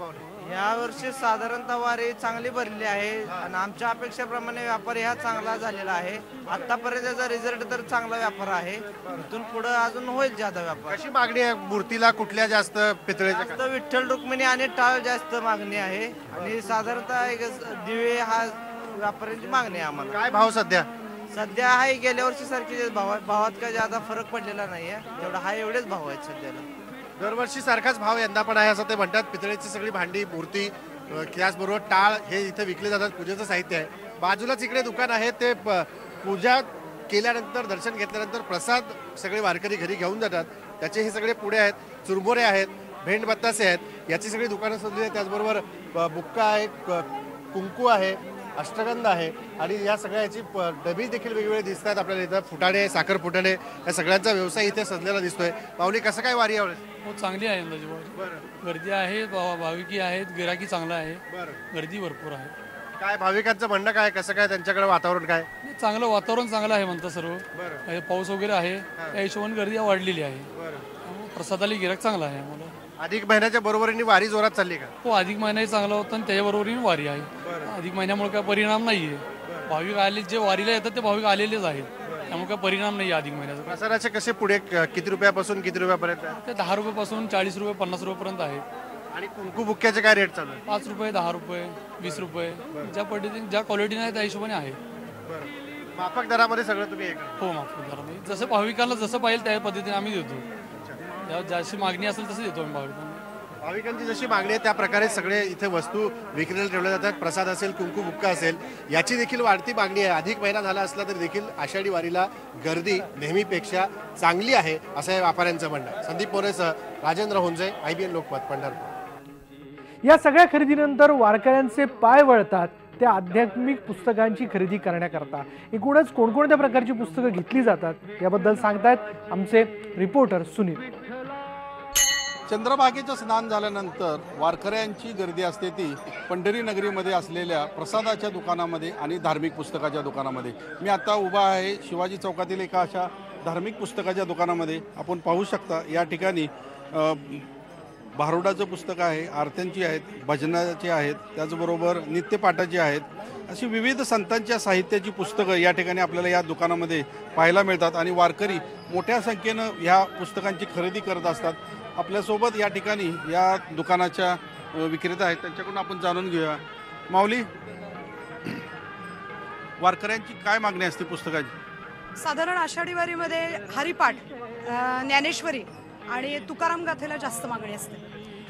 यावर्षी साधारणतः वारी चांगली भरली आहे आणि आमच्या अपेक्षेप्रमाणे व्यापार हा चांगला झालेला आहे. आतापर्यंतचा रिझल्ट तर चांगला व्यापार आहे. इथून पुढे अजून होईल जादा व्यापार. कशी मागणी आहे मूर्तीला? कुठल्या जास्त? पितळेच्या? जास्त विठ्ठल रुक्मिणी आणि टाळ जास्त मागणी आहे आणि साधारणतः एक दिवे हा व्यापाऱ्यांची मागणी आहे. आम्हाला काय भाव सध्या? सध्या आहे गेल्या वर्षी सारखे भावात काय जादा फरक पडलेला नाहीये. जेवढा हा एवढेच भाव आहेत सध्याला. दरवर्षी सारखाच भाव यंदा पण आहे असं ते म्हणतात. पितळेची सगळी भांडी, मूर्ती, त्याचबरोबर टाळ हे इथे विकले जातात. पूजेचं साहित्य आहे. बाजूलाच इकडे दुकान आहे, ते पूजा केल्यानंतर, दर्शन घेतल्यानंतर प्रसाद सगळे वारकरी घरी घेऊन जातात. त्याचे हे सगळे पुढे आहेत, चुरमुरे आहेत, भेंड बत्तासे आहेत, याची सगळी दुकानं सजली आहेत. त्याचबरोबर बुक्का आहे, कुंकू आहे, अष्टगंध आहे आणि या सगळ्याची डबी देखील वेगवेगळे दिसत आहेत आपल्याला इथं. फुटाणे, साखर फुटाणे या सगळ्यांचा व्यवसाय इथे सजलेला दिसतोय. माऊली, कसं काय वारी यावेळेस? हो, चांगली आहे अंदाजे वारी. गर्दी आहे, भाविकी आहेत, गिराकी चांगला आहे, गर्दी भरपूर आहे. काय भाविकांचं म्हणणं काय, कसं काय त्यांच्याकडे वातावरण काय? चांगलं वातावरण चांगलं आहे म्हणतात सर्व. पाऊस वगैरे आहे, त्या हिशोबाने गर्दी वाढलेली आहे. प्रसादाला गिराक चांगला आहे आम्हाला. अधिक महिन्याच्या बरोबरीने वारी जोरात चालली का? हो, अधिक महिनाही चांगला होता आणि त्याच्याबरोबरीने वारी आहे. अधिक महिन्यामुळे काय परिणाम नाहीये. भाविक आले, जे वारीला येतात ते भाविक आलेलेच आहेत, त्यामुळे काय परिणाम नाही अधिक महिन्याचा. प्रसादाचे कसे पुढे किती रुपयापासून किती रुपयापर्यंत? ते 10 रुपयापासून 40 रुपये 50 रुपयापर्यंत आहेत. आणि कुंकू बुक्क्याचे काय रेट चालू आहे? 5 रुपये, 10 रुपये, 20 रुपये, ज्या पद्धतीने ज्या क्वालिटीने आहे त्या हिशोबाने आहे. माफक दरामध्ये सगळं तुम्ही? हो, माफक दरामध्ये जसं भाविकांना जसं पाहिजे त्या पद्धतीने आम्ही देतो. जशी मागणी असेल तसं देतो आम्ही भाविकांना. भाविकांची जशी मागणी आहे त्या प्रकारे सगळे इथे वस्तू विक्रीला ठेवल्या जातात. प्रसाद असेल, कुंकू बुक्का असेल, याची देखील वाढती मागणी आहे. अधिक महिना झाला असला तरी देखील आषाढी वारीला गर्दी नेहमीपेक्षा चांगली आहे असं या व्यापाऱ्यांचं म्हणणं आहे. संदीप मोरेसह राजेंद्र हुंजे, IBN लोकमत, पंढरपूर. या सगळ्या खरेदीनंतर वारकऱ्यांचे पाय वळतात त्या आध्यात्मिक पुस्तकांची खरेदी करण्याकरता. एकूणच कोणकोणत्या प्रकारची पुस्तकं घेतली जातात याबद्दल सांगतायत आमचे रिपोर्टर सुनील. चंद्रभागेचं स्नान झाल्यानंतर वारकऱ्यांची गर्दी असते ती पंढरी नगरीमध्ये असलेल्या प्रसादाच्या दुकानामध्ये आणि धार्मिक पुस्तकाच्या दुकानामध्ये. मी आता उभा आहे शिवाजी चौकातील एका अशा धार्मिक पुस्तकाच्या दुकानामध्ये. आपण पाहू शकता या ठिकाणी भारुडाचं पुस्तक आहे, आरत्यांची आहेत, भजनाची आहेत, त्याचबरोबर नित्यपाठाची आहेत. अशी विविध संतांच्या साहित्याची पुस्तकं या ठिकाणी आपल्याला या दुकानामध्ये पाहायला मिळतात आणि वारकरी मोठ्या संख्येनं ह्या पुस्तकांची खरेदी करत असतात. आपल्यासोबत या ठिकाणी या दुकानाच्या विक्रेता आहेत, त्यांच्याकडून आपण जाणून घेऊया. माऊली, वारकऱ्यांची काय मागणी असते पुस्तकाची? साधारण आषाढी वारीमध्ये हरिपाठ, ज्ञानेश्वरी आणि तुकाराम गाथेला जास्त मागणी असते.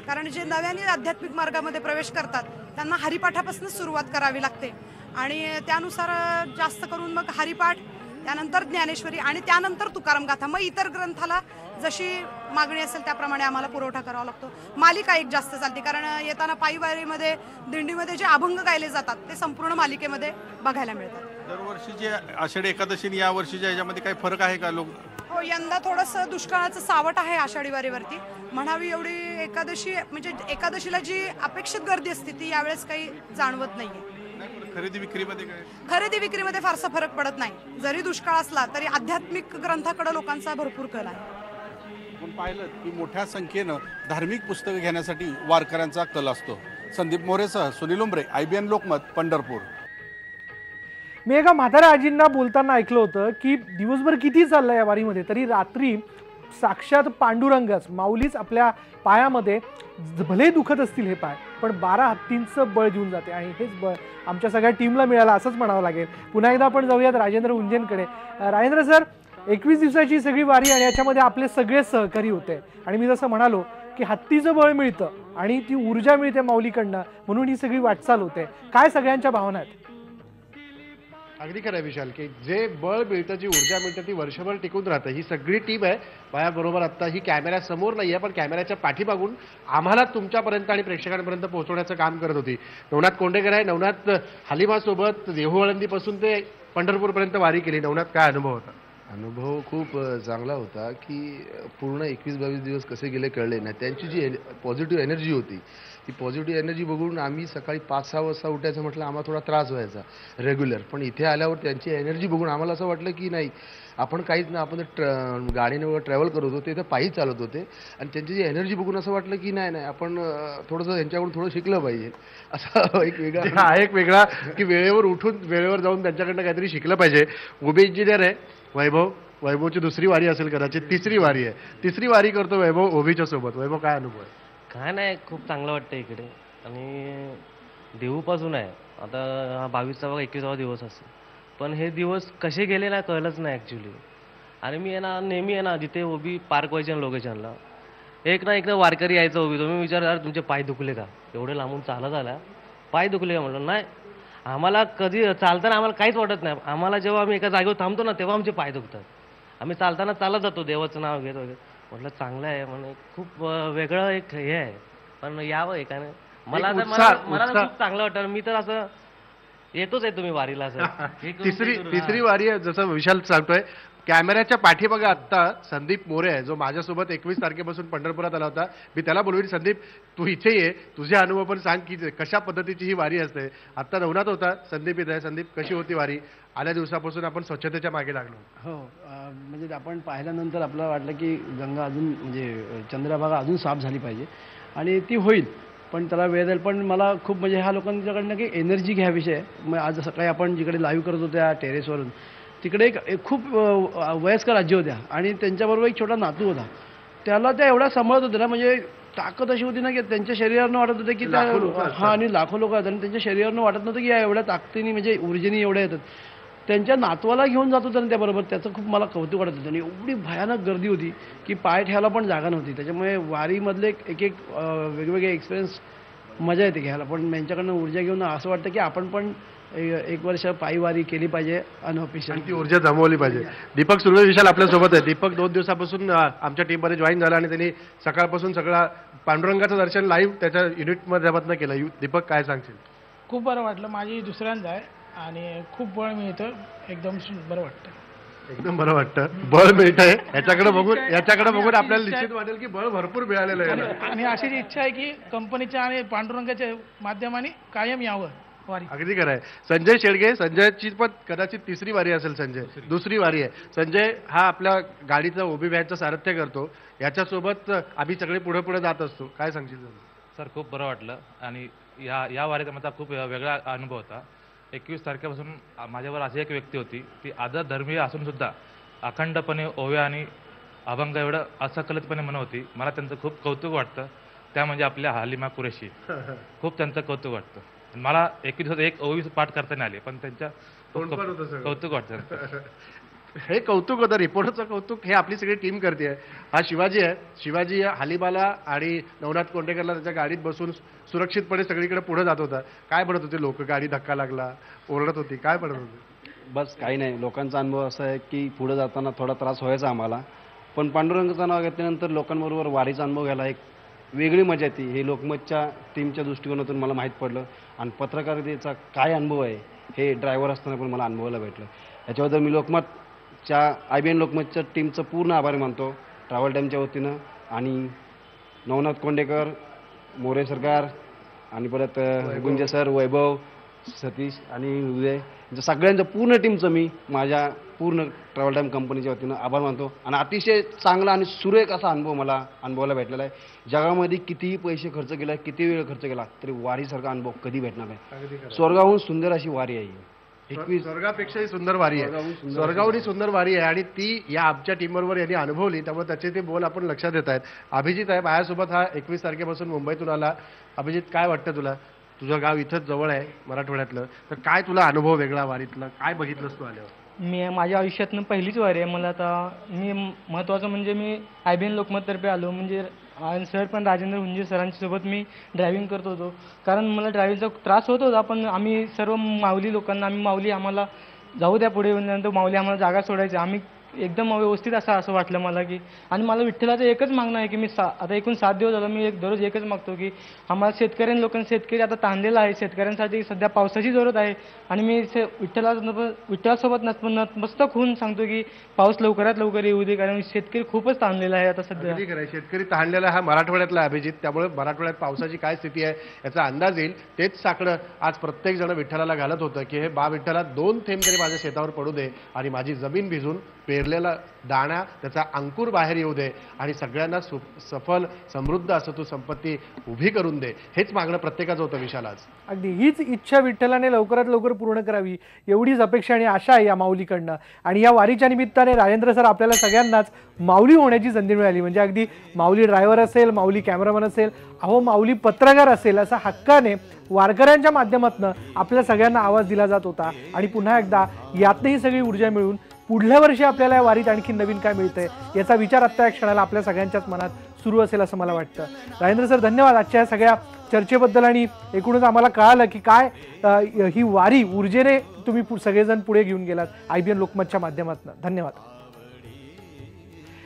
कारण जे नव्याने आध्यात्मिक मार्गामध्ये प्रवेश करतात त्यांना हरिपाठापासून सुरुवात करावी लागते आणि त्यानुसार जास्त करून मग हरिपाठ, त्यानंतर ज्ञानेश्वरी आणि त्यानंतर तुकाराम गाथा. मग इतर ग्रंथाला जशी मागणी असेल त्याप्रमाणे आम्हाला पुरवठा करावा लागतो. मालिका एक जास्त चालते कारण येताना पायीवारीमध्ये दिंडीमध्ये जे अभंग गायले जातात ते संपूर्ण मालिकेमध्ये बघायला मिळतात. दरवर्षीची आषाढी एकादशी या वर्षीच्या याच्यामध्ये काही फरक आहे का? लोक हो, यंदा थोडंसं दुष्काळाचं सावट आहे आषाढी वारीवरती. म्हणावी एवढी एकादशी म्हणजे एकादशीला जी अपेक्षित गर्दी असते ती यावेळेस काही जाणवत नाहीये. खरेदी विक्रीमध्ये काय? खरेदी विक्रीमध्ये फारसा फरक पडत नाही. जरी दुष्काळ असला तरी आध्यात्मिक ग्रंथाकडे लोकांचा भरपूर कल आहे. आपण पाहिलं की मोठ्या संख्येनं धार्मिक पुस्तकं घेण्यासाठी वारकऱ्यांचा कल असतो. संदीप मोरेसह सुनील उमरे, IBN लोकमत, पंढरपूर. मी एका म्हाताऱ्या आजींना बोलताना ऐकलं होतं की दिवसभर किती चाललं या वारीमध्ये तरी रात्री साक्षात पांडुरंगच, माऊलीच आपल्या पायामध्ये, भले दुखत असतील हे पाय, पण 12 हत्तींचं बळ देऊन जाते आणि हेच बळ आमच्या सगळ्या टीमला मिळालं असंच म्हणावं लागेल. पुन्हा एकदा आपण जाऊयात राजेंद्र हुंजेंकडे. राजेंद्र सर, 21 दिवसाची सगळी वारी आणि याच्यामध्ये आपले सगळे सहकारी होते आणि मी जसं म्हणालो की हत्तीचं बळ मिळतं आणि ती ऊर्जा मिळते माऊलीकडनं, म्हणून ही सगळी वाटचाल होते. काय सगळ्यांच्या भावना आहेत? अगदी खरं आहे विशाल, की जे बळ मिळतं, जी ऊर्जा मिळतं ती वर्षभर टिकून राहतं. ही सगळी टीम आहे माझ्याबरोबर. आत्ता ही कॅमेऱ्यासमोर नाही आहे पण कॅमेऱ्याच्या पाठीमागून आम्हाला तुमच्यापर्यंत आणि प्रेक्षकांपर्यंत पोहोचवण्याचं काम करत होती. नवनाथ कोंडेकर आहे. नवनाथ, हालिमासोबत देहू आळंदीपासून ते पंढरपूरपर्यंत वारी केली. नवनाथ, काय अनुभव होता? अनुभव खूप चांगला होता की पूर्ण 21-22 दिवस कसे गेले कळले नाही. त्यांची जी पॉझिटिव्ह एनर्जी होती ती पॉझिटिव्ह एनर्जी बघून आम्ही सकाळी 5-6 वाजता उठायचं म्हटलं आम्हाला थोडा त्रास व्हायचा रेग्युलर, पण इथे आल्यावर त्यांची एनर्जी बघून आम्हाला असं वाटलं की नाही आपण काहीच ना, आपण गाडीने वगैरे ट्रॅव्हल करत होतो, ते पायी चालत होते आणि त्यांची जी एनर्जी बघून असं वाटलं की नाही आपण थोडंसं यांच्याकडून थोडं शिकलं पाहिजे. असा एक वेगळा हा एक वेगळा की वेळेवर उठून वेळेवर जाऊन त्यांच्याकडनं काहीतरी शिकलं पाहिजे. उभे इंजिनियर आहे वैभवची दुसरी वारी असेल, कदाचित तिसरी वारी आहे. तिसरी वारी करतो वैभव ओबीच्या सोबत. वैभव, काय अनुभव आहे? काय नाही, खूप चांगलं वाटतं इकडे आणि देहूपासून आहे आता हा 22वा व 21वा दिवस असेल, पण हे दिवस कसे गेले ना कळलंच नाही ॲक्च्युली. आणि मी नेहमी आहे ना जिथे ओबी पार्क व्हायच्या लोकेशनला एक ना एकदा वारकरी यायचं ओबी, तुम्ही विचारणार तुमचे पाय दुखले का, एवढे लांबून चालत आला, पाय दुखले का? म्हटलं नाही, आम्हाला कधी चालताना आम्हाला काहीच वाटत नाही. आम्हाला जेव्हा आम्ही एका जागेवर थांबतो ना तेव्हा आमचे पाय दुखतात. आम्ही चालताना चालत जातो देवाचं नाव घेत वगैरे. म्हटलं चांगलं आहे, म्हणजे खूप वेगळं एक हे आहे, पण यावं एकाने. मला खूप चांगलं वाटतं. मी तर असं येतोच आहे तुम्ही वारीला सर. हे करून ते करू. तिसरी वारी आहे जसं विशाल सांगतोय. कॅमेऱ्याच्या पाठीमागे आत्ता संदीप मोरे आहे जो माझ्यासोबत 21 तारखेपासून पंढरपुरात आला होता. मी त्याला बोलवली, संदीप तू इथे ये, तुझे अनुभव पण सांग की कशा पद्धतीची ही वारी असते. आत्ता नवनाथ होता, संदीप इथे आहे. संदीप, कशी होती वारी? आल्या दिवसापासून आपण स्वच्छतेच्या मागे लागलो. हो, म्हणजे आपण पाहिल्यानंतर आपल्याला वाटलं की गंगा अजून म्हणजे चंद्रभागा अजून साफ झाली पाहिजे आणि ती होईल, पण त्याला वेळ जाईल. पण मला खूप म्हणजे ह्या लोकांच्याकडनं की एनर्जी घ्याविषयी आहे. मग आज सकाळी आपण जिकडे लाईव्ह करत होतो त्या टेरेसवरून, तिकडे एक खूप वयस्कर आजी होत्या आणि त्यांच्याबरोबर एक छोटा नातू होता. त्याला त्या एवढ्या सांभाळत होत्या ना, म्हणजे ताकद अशी होती ना की त्यांच्या शरीरानं वाटत होतं की त्या हां, आणि लाखो लोक आहेत आणि त्यांच्या शरीरानं वाटत नव्हतं की या एवढ्या ताकदीने म्हणजे ऊर्जेने एवढ्या येतात. त्यांच्या नातवाला घेऊन जात होतं ना त्याबरोबर, त्याचं खूप मला कौतुक वाटत होतं. आणि एवढी भयानक गर्दी होती की पाय ठेवायला पण जागा नव्हती. त्याच्यामुळे वारीमधले एक वेगवेगळे एक्सपिरियन्स मजा येते घ्यायला. पण त्यांच्याकडनं ऊर्जा घेऊन असं वाटतं की आपण पण एक वर्ष पायी वारी केली पाहिजे अनऑफिशियल, ती ऊर्जा जमवली पाहिजे. दीपक सुर्वे विशाल आपल्यासोबत आहे. दीपक 2 दिवसापासून आमच्या टीममध्ये जॉईन झाला आणि त्यांनी सकाळपासून सगळा पांडुरंगाचं दर्शन लाईव्ह त्याच्या युनिटमध्ये केलं. दीपक, काय सांगशील? खूप बरं वाटलं. माझी दुसऱ्यांदा आहे आणि खूप बळ मिळतं. एकदम बरं वाटतं. एकदम बरं वाटतं. बळ मिळतंय याच्याकडे बघून आपल्याला निश्चित वाटेल की बळ भरपूर मिळालेलं आहे. आणि अशीच इच्छा आहे की कंपनीच्या आणि पांडुरंगाच्या माध्यमाने कायम यावं वारी. अगदी खरं आहे. संजय शेळगे, संजयची पण कदाचित तिसरी वारी असेल. संजय दुसरी वारी आहे. संजय हा आपल्या गाडीचं ओबी व्हॅनचं सारथ्य करतो. याच्यासोबत आम्ही सगळे पुढे पुढे जात असतो. काय सांगशील? सर, खूप बरं वाटलं आणि या वारीचा माझा खूप वेगळा अनुभव होता. 21 तारखेपासून माझ्यावर अशी एक व्यक्ती होती, ती आदर धर्मीय असून सुद्धा अखंडपणे ओव्या आणि अभंग एवढं असकलितपणे म्हणत होती. मला त्यांचं खूप कौतुक वाटतं. त्या म्हणजे आपल्या हलिमा कुरेशी. खूप त्यांचं कौतुक वाटतं. मला 21 दिवसात एक ओवी पाठ करता नाही आली, पण त्यांच्या कौतुक वाटतं. हे कौतुक होतं, रिपोर्टरचं कौतुक हे आपली सगळी टीम करते. हा शिवाजी आहे. शिवाजी हलिमाला आणि नवनाथ कोंडेकरला त्याच्या गाडीत बसून सुरक्षितपणे सगळीकडे पुढे जात होता. काय म्हणत होते लोक? गाडी धक्का लागला, ओरडत होती, काय म्हणत होते? बस काही नाही. लोकांचा अनुभव असा आहे की पुढे जाताना थोडा त्रास व्हायचा आम्हाला, पण पांडुरंगाचं नाव घेतल्यानंतर लोकांबरोबर वारीचा अनुभव घ्यायला एक वेगळी मजा येते. हे लोकमतच्या टीमच्या दृष्टिकोनातून मला माहीत पडलं आणि पत्रकारितेचा काय अनुभव आहे हे ड्रायव्हर असताना पण मला अनुभवायला भेटलं. याच्याबद्दल मी लोकमतच्या IBN लोकमतच्या टीमचं पूर्ण आभारी मानतो, ट्रॅव्हल टाईमच्या वतीनं. आणि नवनाथ कोंडेकर, मोरे सरकार आणि परत गुंजे सर, वैभव, सतीश आणि उदय, सगळ्यांचं पूर्ण टीमचं मी माझ्या पूर्ण ट्रॅव्हल टाईम कंपनीच्या वतीनं आभार मानतो. आणि अतिशय चांगला आणि सुरेख असा अनुभव मला अनुभवायला भेटलेला आहे. जगामध्ये कितीही पैसे खर्च केला, किती वेळ खर्च केला तरी वारीसारखा अनुभव कधी भेटणार नाही. स्वर्गाहून सुंदर अशी वारी आहे. 21 स्वर्गापेक्षाही सुंदर वारी आहे. स्वर्गाहून सुंदर वारी आहे आणि ती या आमच्या टीमबरोबर यांनी अनुभवली. त्यामुळे त्याचे ते बोल आपण लक्षात येत आहेत. अभिजित आहे माझ्यासोबत. हा 21 तारखेपासून मुंबईतून आला. अभिजित, काय वाटतं तुला? तुझं गाव इथंच जवळ आहे मराठवाड्यातलं, तर काय तुला अनुभव वेगळा वारीतला? काय बघितलंस तू आल्यावर? मी माझ्या आयुष्यातनं पहिलीच वारी आहे. मला आता मी महत्त्वाचं म्हणजे मी IBN लोकमततर्फे आलो. म्हणजे सर पण राजेंद्र हुंजे सरांच्यासोबत मी ड्रायव्हिंग करत होतो, कारण मला ड्रायव्हिंगचा त्रास होत होता. पण आम्ही सर्व माऊली लोकांना, माऊली आम्हाला जाऊ द्या पुढे, नंतर माऊली आम्हाला जागा सोडायची. आम्ही एकदम व्यवस्थित असं वाटलं मला की. आणि मला विठ्ठलाचं एकच मागणं आहे की मी आता एकूण 7 दिवस झालं मी दररोज एकच मागतो की आम्हाला शेतकरी आता ताणलेला आहे. शेतकऱ्यांसाठी सध्या पावसाची जरूरत आहे आणि मी विठ्ठलासोबत नतमस्तक होऊन सांगतो की पाऊस लवकरात लवकर येऊ दे, कारण शेतकरी खूपच ताणलेला आहे आता सध्या. शेतकरी ताणलेला हा मराठवाड्यातला अभिजित. त्यामुळे मराठवाड्यात पावसाची काय स्थिती आहे याचा अंदाज येईल. तेच साकडं आज प्रत्येक जण विठ्ठलाला घालत होतं की हे बा विठ्ठला 2 थेंब तरी माझ्या शेतावर पडू दे आणि माझी जमीन भिजून पेरलेला दाणा त्याचा अंकुर बाहेर येऊ दे आणि सगळ्यांना सफल समृद्ध असं तू संपत्ती उभी करून दे. हेच मागणं प्रत्येकाचं होतं विशाल आज. अगदी हीच इच्छा विठ्ठलाने लवकरात लवकर पूर्ण करावी एवढीच अपेक्षा आणि आशा आहे या माऊलीकडनं. आणि या वारीच्या निमित्ताने राजेंद्र सर आपल्याला सगळ्यांनाच माऊली होण्याची संधी मिळाली. म्हणजे अगदी माऊली ड्रायव्हर असेल, माऊली कॅमेरामन असेल, अहो माऊली पत्रकार असेल, असा हक्काने वारकऱ्यांच्या माध्यमातून आपल्या सगळ्यांना आवाज दिला जात होता. आणि पुन्हा एकदा यातही सगळी ऊर्जा मिळून पुढल्या वर्षी आपल्याला या वारीत आणखी नवीन काय मिळतंय याचा विचार आत्ता या क्षणाला आपल्या सगळ्यांच्याच मनात सुरू असेल असं मला वाटतं. राजेंद्र सर, धन्यवाद आजच्या सगळ्या चर्चेबद्दल. आणि एकूणच आम्हाला कळालं की काय ही वारी ऊर्जेने तुम्ही सगळेजण पुढे घेऊन गेलात IBN लोकमतच्या माध्यमातून. धन्यवाद.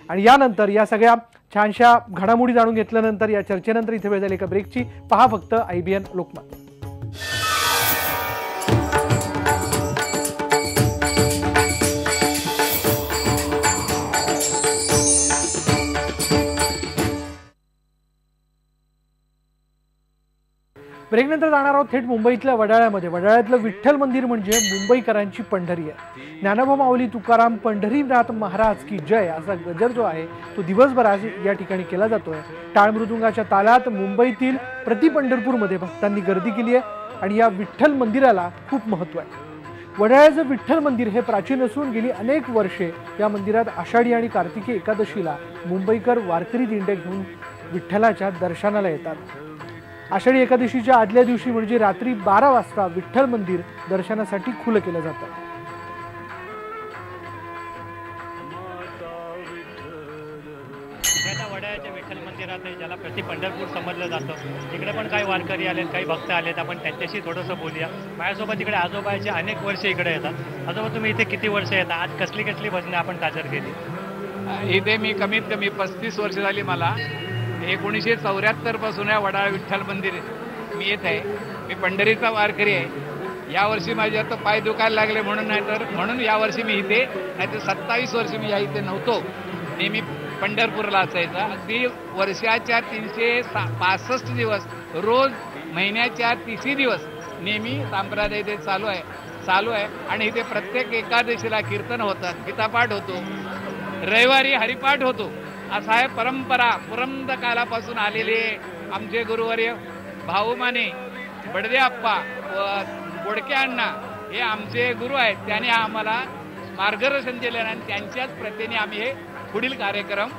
आणि यानंतर या सगळ्या छानशा घडामोडी जाणून घेतल्यानंतर या चर्चेनंतर इथे वेळ झाली एका ब्रेकची. पहा फक्त IBN लोकमत. ब्रेकनंतर जाणार आहोत थेट मुंबईतल्या वडाळ्यामध्ये. वडाळ्यातलं विठ्ठल मंदिर म्हणजे मुंबईकरांची पंढरी आहे. ज्ञानोबा माऊली तुकाराम पंढरीनाथ महाराज की जय असा गजर जो आहे तो दिवसभर आज या ठिकाणी केला जातोय. टाळ मृदुंगाच्या तालात मुंबईतील प्रति पंढरपूरमध्ये भक्तांनी गर्दी केली आहे आणि या विठ्ठल मंदिराला खूप महत्त्व आहे. वडाळ्याचं विठ्ठल मंदिर हे प्राचीन असून गेली अनेक वर्षे या मंदिरात आषाढी आणि कार्तिकी एकादशीला मुंबईकर वारकरी दिंड्या घेऊन विठ्ठलाच्या दर्शनाला येतात. आषाढी एकादशीच्या आदल्या दिवशी म्हणजे रात्री 12 वाजता विठ्ठल मंदिर दर्शनासाठी खुलं केलं जातं. वडाळ्याच्या विठ्ठल मंदिरात आहे, ज्याला प्रति पंढरपूर समजलं जातं. तिकडे पण काही वारकरी आलेत, काही भक्त आलेत. आपण त्यांच्याशी थोडंसं बोलूया. माझ्यासोबत इकडे आजोबाचे अनेक वर्ष इकडे येतात. आजोबा तुम्ही इथे किती वर्ष येतात? आज कसली कसली भजनं आपण सादर केली? इथे मी कमीत कमी 35 वर्ष झाली. मला 1974 पासून या वडाळा विठ्ठल मंदिर मी येत आहे. मी पंढरीचा वारकरी आहे. यावर्षी माझे आता पाय दुखायला लागले म्हणून यावर्षी मी इथे, नाहीतर 27 वर्ष मी या इथे नव्हतो. नेहमी पंढरपूरला असायचा. अगदी वर्षाच्या 365 दिवस, रोज महिन्याच्या 30 दिवस नेहमी संप्रदाय इथे चालू आहे. आणि इथे प्रत्येक एकादशीला कीर्तन होतात, गीतापाठ होतो, रविवारी हरिपाठ होतो. असा आहे परंपरा. पुरंद कालापासून आलेले आमचे गुरुवर्य भाऊ माने, बडदे आप्पा व बोडके अण्णा हे आमचे गुरु आहेत. त्याने आम्हाला मार्गदर्शन दिले आणि त्यांच्याच प्रतीने आम्ही हे पुढील कार्यक्रम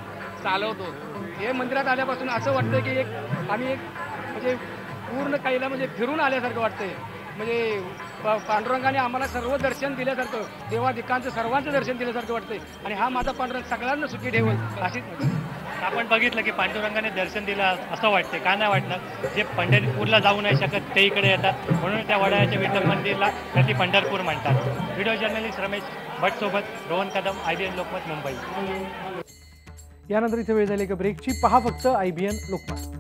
चालवतो. हे मंदिरात आल्यापासून असं वाटतं की आम्ही म्हणजे पूर्ण काहीला म्हणजे फिरून आल्यासारखं वाटतंय. म्हणजे पांडुरंगाने आम्हाला सर्व दर्शन दिल्यासारखं, देवादिकांचं सर्वांचं दर्शन दिल्यासारखं वाटतंय. आणि हा माझा पांडुरंग सगळ्यांना सुखी ठेवल अशी. आपण बघितलं की पांडुरंगाने दर्शन दिलं असं वाटते. का नाही वाटलं? जे पंढरपूरला जाऊ नाही शकत ते इकडे येतात, म्हणून त्या वडाळ्याच्या विठ्ठल मंदिरला प्रति पंढरपूर म्हणतात. व्हिडिओ जर्नलिस्ट रमेश भट सोबत रोहन कदम, IBN लोकमत, मुंबई. यानंतर इथे वेळ झाली का ब्रेकची. पहा फक्त IBN लोकमत.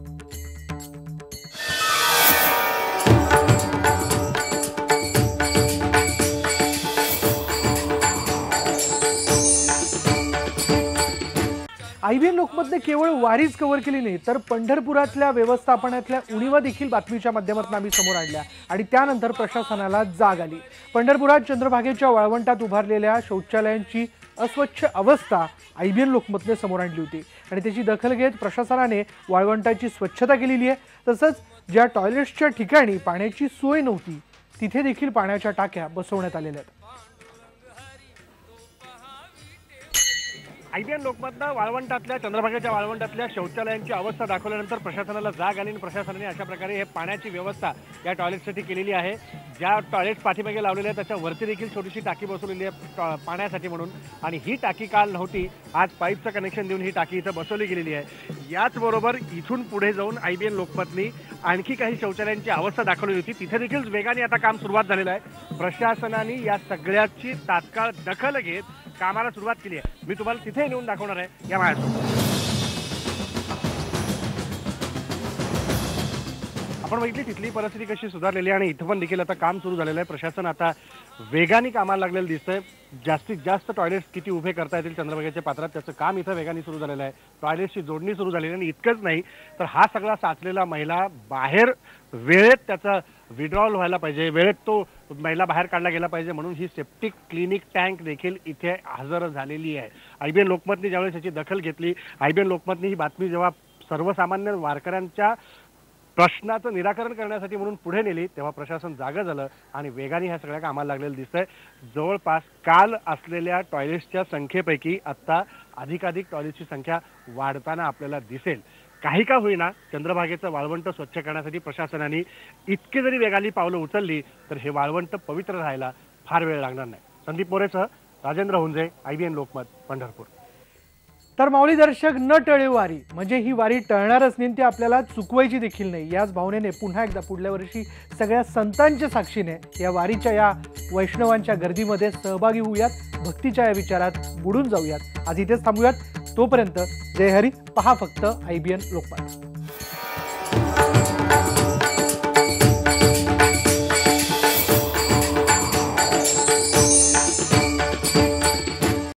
IBN लोकमतने केवळ वारीच कव्हर केली नाही, तर पंढरपुरातल्या व्यवस्थापनातल्या उणीवा देखील बातमीच्या माध्यमातून आम्ही समोर आणल्या आणि त्यानंतर प्रशासनाला जाग आली. पंढरपुरात चंद्रभागेच्या वाळवंटात उभारलेल्या शौचालयांची अस्वच्छ अवस्था IBN लोकमतने समोर आणली होती आणि त्याची दखल घेत प्रशासनाने वाळवंटाची स्वच्छता केलेली आहे. तसंच ज्या टॉयलेट्सच्या ठिकाणी पाण्याची सोय नव्हती तिथे देखील पाण्याच्या टाक्या बसवण्यात आलेल्या आहेत. IBN लोकमतनं वाळवंटातल्या, चंद्रभागेच्या वाळवंटातल्या शौचालयांची अवस्था दाखवल्यानंतर प्रशासनाला जाग आली आणि प्रशासनाने अशा प्रकारे हे पाण्याची व्यवस्था या टॉयलेटसाठी केलेली आहे. ज्या टॉयलेट्स पाठीमागे लावलेले आहेत त्याच्यावरती देखील छोटीशी टाकी बसवलेली आहे पाण्यासाठी म्हणून. आणि ही टाकी काल नव्हती, आज पाईपचं कनेक्शन देऊन ही टाकी इथं बसवली गेलेली आहे. याचबरोबर इथून पुढे जाऊन IBN लोकमतनी आणखी काही शौचालयांची अवस्था दाखवली होती, तिथे देखील वेगाने आता काम सुरुवात झालेलं आहे. प्रशासनाने या सगळ्याची तात्काळ दखल घेत कामाला सुरुवात केली आहे. मी तुम्हाला तिथे नेऊन दाखवणार आहे. या माझ्यासोबत आपण बघितली तिथली परिस्थिती कशी सुधारलेली आहे आणि इथं पण देखील आता काम सुरू झालेलं आहे. प्रशासन आता वेगाने कामाला लागलेलं दिसतंय. जास्तीत जास्त टॉयलेट्स किती उभे करता येतील चंद्रभागेच्या पात्रात त्याचं काम इथं वेगाने सुरू झालेलं आहे. टॉयलेट्सची जोडणी सुरू झालेली आणि इतकंच नाही तर हा सगळा साचलेला मैला बाहेर वेळेत त्याचा विड्रॉल व्हायला पाहिजे, वेळेत तो मैला बाहेर काढला गेला पाहिजे, म्हणून ही सेप्टिक क्लिनिक टँक देखील इथे हजर झालेली आहे. IBN लोकमतने ज्यावेळेस याची दखल घेतली, IBN लोकमतने ही बातमी जेव्हा सर्वसामान्य वारकऱ्यांच्या प्रश्नाचं निराकरण करण्यासाठी म्हणून पुढे नेली तेव्हा प्रशासन जागं झालं आणि वेगाने ह्या सगळ्या कामाला लागलेलं दिसतंय. जवळपास काल असलेल्या टॉयलेट्सच्या संख्येपैकी आता अधिकाधिक टॉयलेटची संख्या वाढताना आपल्याला दिसेल. काही का होईना चंद्रभागेचं वाळवंट स्वच्छ करण्यासाठी प्रशासनाने इतके जरी वेगाने पावलं उचलली तर हे वाळवंट पवित्र राहायला फार वेळ लागणार नाही. संदीप मोरेसह राजेंद्र हुंजे, IBN लोकमत, पंढरपूर. तर माऊली दर्शक न टळे वारी म्हणजे ही वारी टळणारच नाही, ती आपल्याला चुकवायची देखील नाही. याच भावनेने पुन्हा एकदा पुढल्या वर्षी सगळ्या संतांच्या साक्षीने या वारीच्या या वैष्णवांच्या गर्दीमध्ये सहभागी होऊयात, भक्तीच्या या विचारात बुडून जाऊयात. आज इथेच थांबूयात. तोपर्यंत जय हरी. पहा फक्त IBN लोकमत.